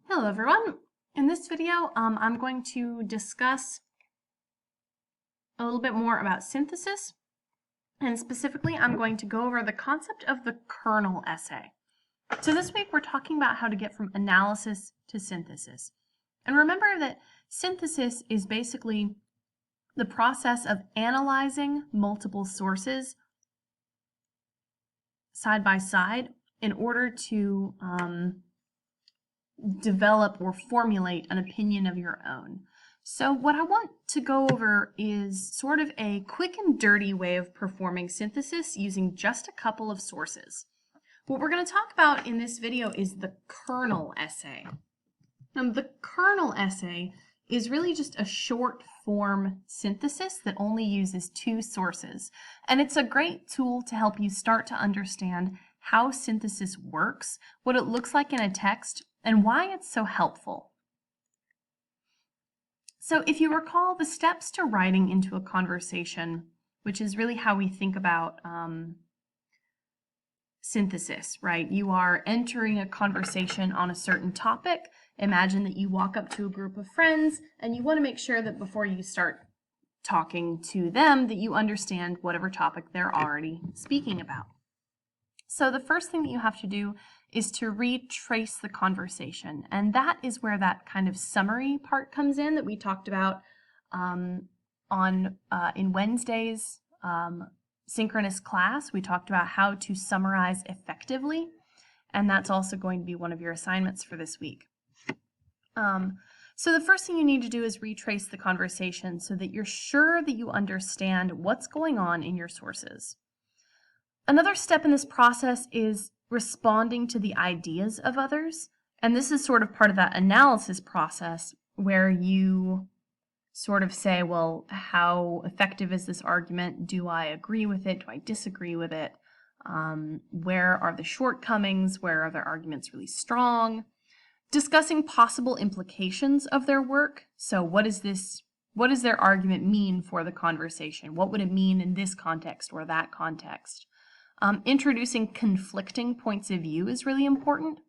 Hello everyone. In this video, I'm going to discuss a little bit more about synthesis, and specifically I'm going to go over the concept of the kernel essay. So this week we're talking about how to get from analysis to synthesis. And remember that synthesis is basically the process of analyzing multiple sources side by side in order to develop or formulate an opinion of your own. So what I want to go over is sort of a quick and dirty way of performing synthesis using just a couple of sources. What we're going to talk about in this video is the kernel essay. The kernel essay is really just a short form synthesis that only uses two sources. And it's a great tool to help you start to understand how synthesis works, what it looks like in a text, and why it's so helpful. So if you recall, the steps to writing into a conversation, which is really how we think about synthesis, right? You are entering a conversation on a certain topic. Imagine that you walk up to a group of friends and you want to make sure that before you start talking to them that you understand whatever topic they're already speaking about. So the first thing that you have to do is to retrace the conversation, and that is where that kind of summary part comes in that we talked about in Wednesday's synchronous class. We talked about how to summarize effectively, and that's also going to be one of your assignments for this week. So the first thing you need to do is retrace the conversation so that you're sure that you understand what's going on in your sources. Another step in this process is responding to the ideas of others, and this is sort of part of that analysis process where you sort of say, well, how effective is this argument? Do I agree with it? Do I disagree with it? Where are the shortcomings? Where are their arguments really strong? Discussing possible implications of their work. So what does their argument mean for the conversation? What would it mean in this context or that context? Introducing conflicting points of view is really important,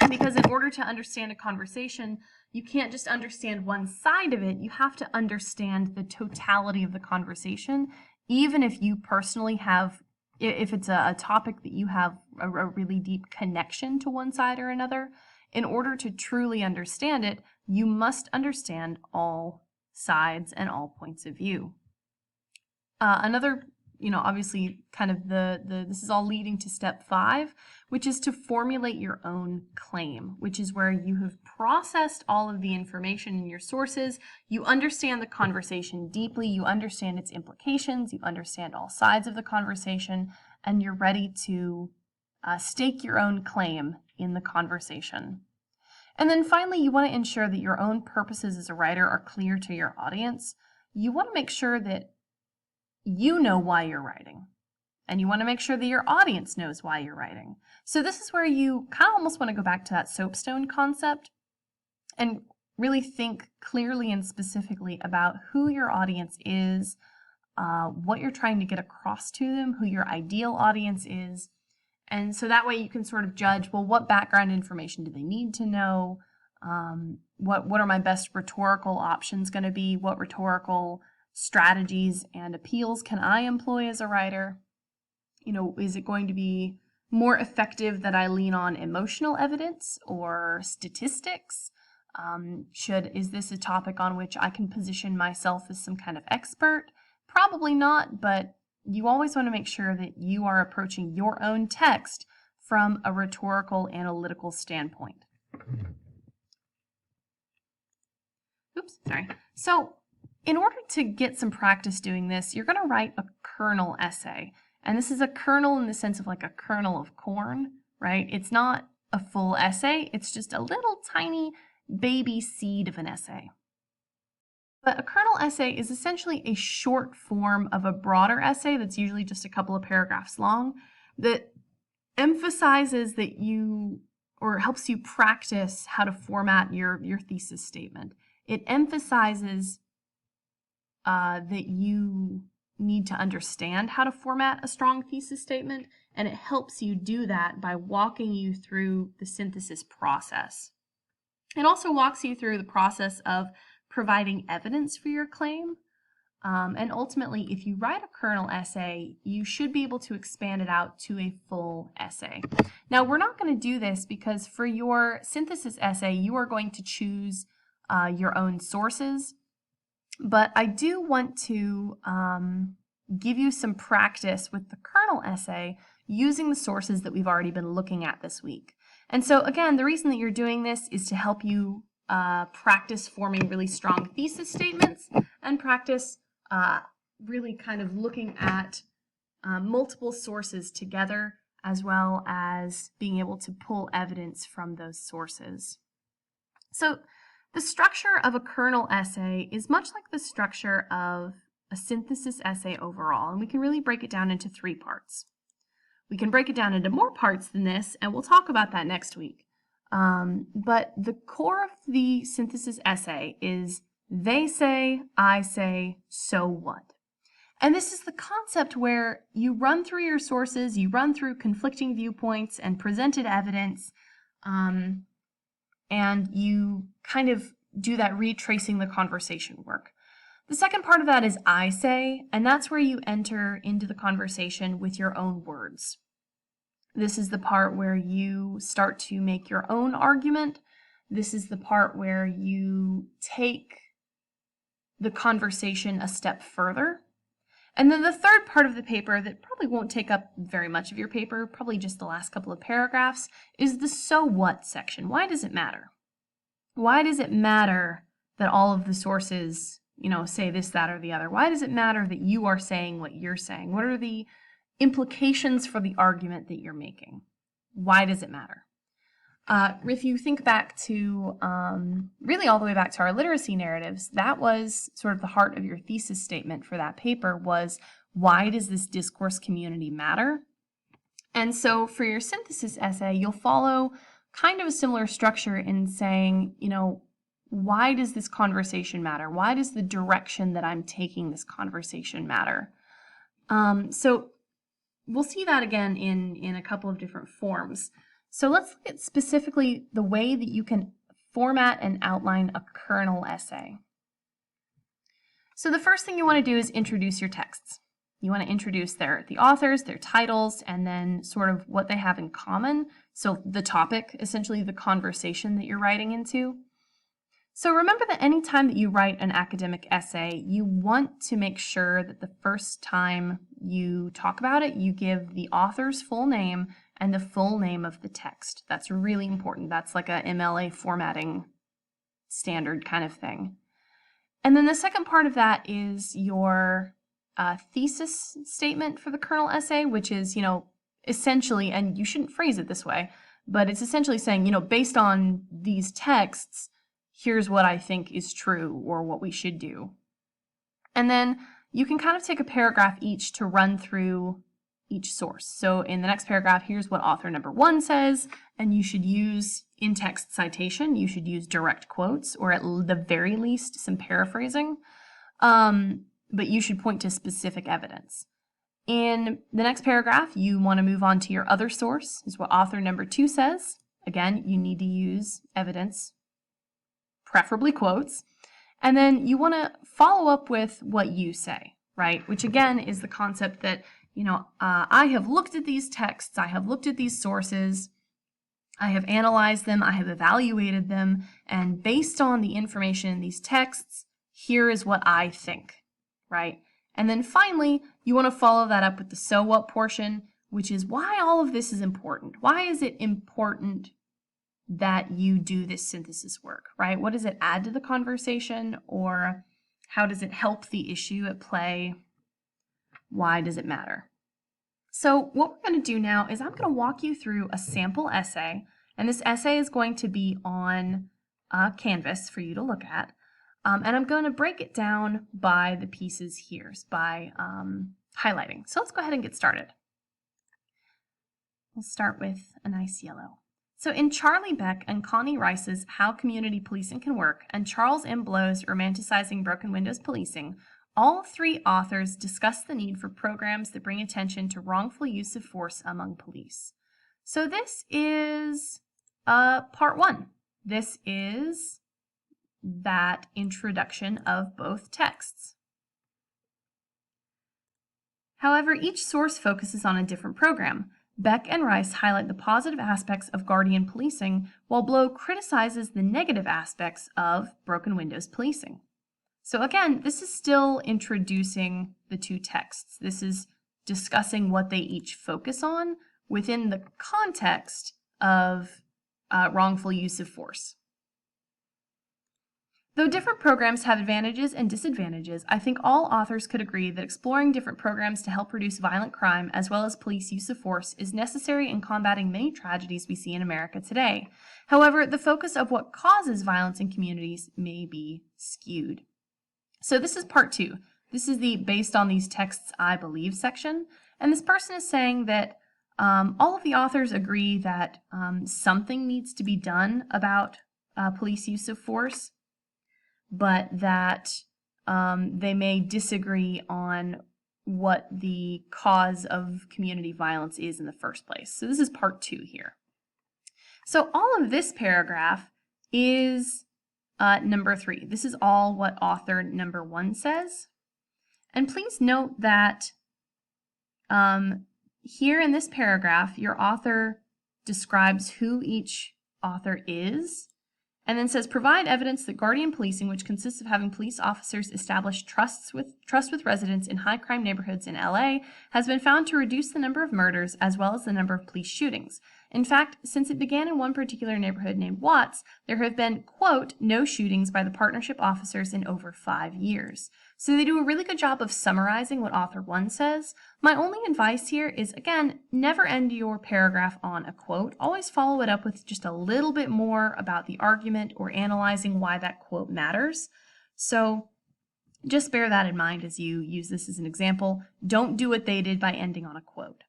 because in order to understand a conversation, you can't just understand one side of it. You have to understand the totality of the conversation, even if you personally have, if it's a topic that you have a really deep connection to one side or another. In order to truly understand it, you must understand all sides and all points of view. Another, obviously kind of this is all leading to step 5, which is to formulate your own claim, which is where you have processed all of the information in your sources, you understand the conversation deeply, you understand its implications, you understand all sides of the conversation, and you're ready to stake your own claim in the conversation. And then finally, you want to ensure that your own purposes as a writer are clear to your audience. You want to make sure that you know why you're writing, and you want to make sure that your audience knows why you're writing. So this is where you kind of almost want to go back to that soapstone concept and really think clearly and specifically about who your audience is, what you're trying to get across to them, who your ideal audience is. And so that way you can sort of judge, well, what background information do they need to know? What are my best rhetorical options going to be? What rhetorical strategies and appeals can I employ as a writer? Is it going to be more effective that I lean on emotional evidence or statistics? Is this a topic on which I can position myself as some kind of expert? Probably not, but you always want to make sure that you are approaching your own text from a rhetorical analytical standpoint. Oops, sorry. So in order to get some practice doing this, you're going to write a kernel essay. And this is a kernel in the sense of like a kernel of corn, right? It's not a full essay. It's just a little tiny baby seed of an essay. But a kernel essay is essentially a short form of a broader essay that's usually just a couple of paragraphs long that emphasizes that helps you practice how to format your thesis statement. It emphasizes that you need to understand how to format a strong thesis statement, and it helps you do that by walking you through the synthesis process. It also walks you through the process of providing evidence for your claim. And ultimately, if you write a kernel essay, you should be able to expand it out to a full essay. Now, we're not going to do this because for your synthesis essay, you are going to choose your own sources. But I do want to give you some practice with the kernel essay using the sources that we've already been looking at this week. And so again, the reason that you're doing this is to help you practice forming really strong thesis statements and practice really kind of looking at multiple sources together, as well as being able to pull evidence from those sources. So the structure of a kernel essay is much like the structure of a synthesis essay overall, and we can really break it down into 3 parts. We can break it down into more parts than this, and we'll talk about that next week. But the core of the synthesis essay is they say, I say, so what? And this is the concept where you run through your sources, you run through conflicting viewpoints and presented evidence, and you kind of do that retracing the conversation work. The second part of that is I say, and that's where you enter into the conversation with your own words. This is the part where you start to make your own argument. This is the part where you take the conversation a step further. And then the third part of the paper that probably won't take up very much of your paper, probably just the last couple of paragraphs, is the so what section. Why does it matter? Why does it matter that all of the sources, say this, that, or the other? Why does it matter that you are saying what you're saying? What are the implications for the argument that you're making? Why does it matter? If you think back to, really all the way back to our literacy narratives, that was sort of the heart of your thesis statement for that paper was, why does this discourse community matter? And so for your synthesis essay, you'll follow kind of a similar structure in saying, why does this conversation matter? Why does the direction that I'm taking this conversation matter? So we'll see that again in a couple of different forms. So let's look at specifically the way that you can format and outline a kernel essay. So the first thing you want to do is introduce your texts. You want to introduce the authors, their titles, and then sort of what they have in common. So the topic, essentially the conversation that you're writing into. So remember that anytime that you write an academic essay, you want to make sure that the first time you talk about it, you give the author's full name and the full name of the text. That's really important. That's like a MLA formatting standard kind of thing. And then the second part of that is your thesis statement for the kernel essay, which is, essentially, and you shouldn't phrase it this way, but it's essentially saying, based on these texts, here's what I think is true or what we should do. And then you can kind of take a paragraph each to run through each source. So in the next paragraph, here's what author number 1 says, and you should use in-text citation. You should use direct quotes, or at the very least, some paraphrasing. But you should point to specific evidence. In the next paragraph, you want to move on to your other source, is what author number 2 says. Again, you need to use evidence, preferably quotes. And then you want to follow up with what you say, right? Which again is the concept that, I have looked at these texts, I have looked at these sources, I have analyzed them, I have evaluated them, and based on the information in these texts, here is what I think, right? And then finally, you want to follow that up with the so what portion, which is why all of this is important. Why is it important that you do this synthesis work, right? What does it add to the conversation, or how does it help the issue at play? Why does it matter? So what we're going to do now is I'm going to walk you through a sample essay, and this essay is going to be on Canvas for you to look at, and I'm going to break it down by the pieces here, by highlighting. So let's go ahead and get started. We'll start with a nice yellow. So in Charlie Beck and Connie Rice's How Community Policing Can Work and Charles M. Blow's Romanticizing Broken Windows Policing, all 3 authors discuss the need for programs that bring attention to wrongful use of force among police. So this is part 1. this is that introduction of both texts. However, each source focuses on a different program. Beck and Rice highlight the positive aspects of Guardian policing, while Blow criticizes the negative aspects of broken windows policing. So again, this is still introducing the two texts. This is discussing what they each focus on within the context of wrongful use of force. Though different programs have advantages and disadvantages, I think all authors could agree that exploring different programs to help reduce violent crime as well as police use of force is necessary in combating many tragedies we see in America today. However, the focus of what causes violence in communities may be skewed. So this is part 2. This is the based on these texts I believe section, and this person is saying that all of the authors agree that something needs to be done about police use of force, but that they may disagree on what the cause of community violence is in the first place. So this is part 2 here. So all of this paragraph is number 3. This is all what author number 1 says. And please note that here in this paragraph, your author describes who each author is, and then says, provide evidence that Guardian policing, which consists of having police officers establish trust with residents in high crime neighborhoods in LA, has been found to reduce the number of murders as well as the number of police shootings. In fact, since it began in one particular neighborhood named Watts, there have been, quote, no shootings by the partnership officers in over 5 years. So they do a really good job of summarizing what author 1 says. My only advice here is, again, never end your paragraph on a quote. Always follow it up with just a little bit more about the argument or analyzing why that quote matters. So just bear that in mind as you use this as an example. Don't do what they did by ending on a quote.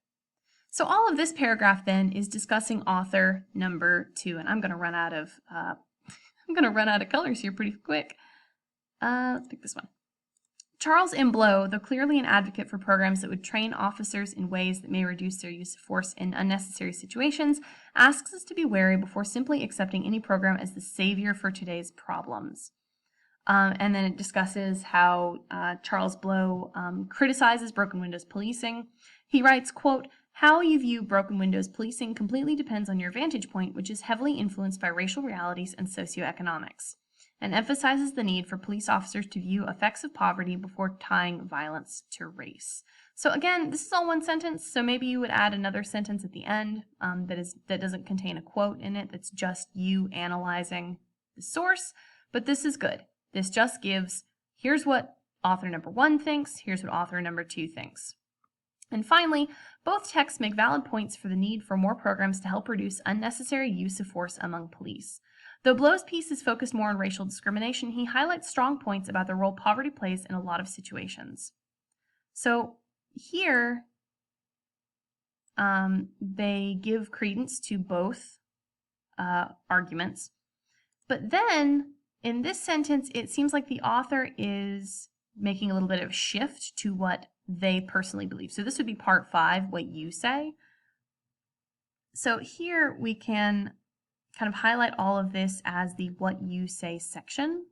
So all of this paragraph then is discussing author number 2, and I'm going to run out of colors here pretty quick. Let's pick this one. Charles M. Blow, though clearly an advocate for programs that would train officers in ways that may reduce their use of force in unnecessary situations, asks us to be wary before simply accepting any program as the savior for today's problems. And then it discusses how Charles Blow criticizes broken windows policing. He writes, quote, how you view broken windows policing completely depends on your vantage point, which is heavily influenced by racial realities and socioeconomics, and emphasizes the need for police officers to view effects of poverty before tying violence to race. So again, this is all one sentence, so maybe you would add another sentence at the end that doesn't contain a quote in it, that's just you analyzing the source, but this is good. This just gives, here's what author number 1 thinks, here's what author number 2 thinks. And finally, both texts make valid points for the need for more programs to help reduce unnecessary use of force among police. Though Blow's piece is focused more on racial discrimination, he highlights strong points about the role poverty plays in a lot of situations. So here, they give credence to both arguments. But then, in this sentence, it seems like the author is making a little bit of a shift to what they personally believe. So this would be part 5, what you say. So here we can kind of highlight all of this as the what you say section.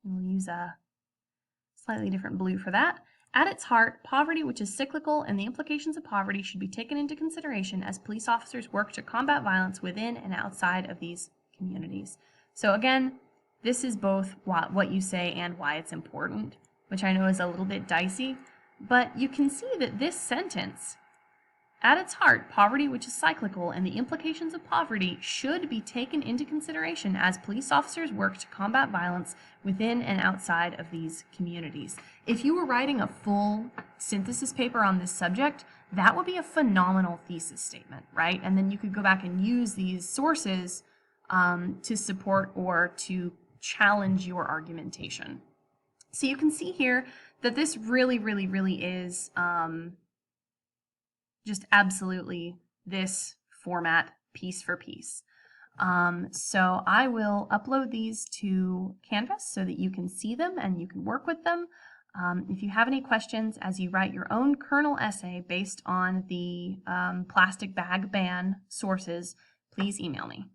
We'll use a slightly different blue for that. At its heart, poverty, which is cyclical, and the implications of poverty should be taken into consideration as police officers work to combat violence within and outside of these communities. So again, this is both what you say and why it's important, which I know is a little bit dicey, but you can see that this sentence, at its heart, poverty, which is cyclical, and the implications of poverty should be taken into consideration as police officers work to combat violence within and outside of these communities. If you were writing a full synthesis paper on this subject, that would be a phenomenal thesis statement, right? And then you could go back and use these sources to support or to challenge your argumentation. So you can see here that this really is just absolutely this format, piece for piece. So I will upload these to Canvas so that you can see them and you can work with them. If you have any questions as you write your own kernel essay based on the plastic bag ban sources, please email me.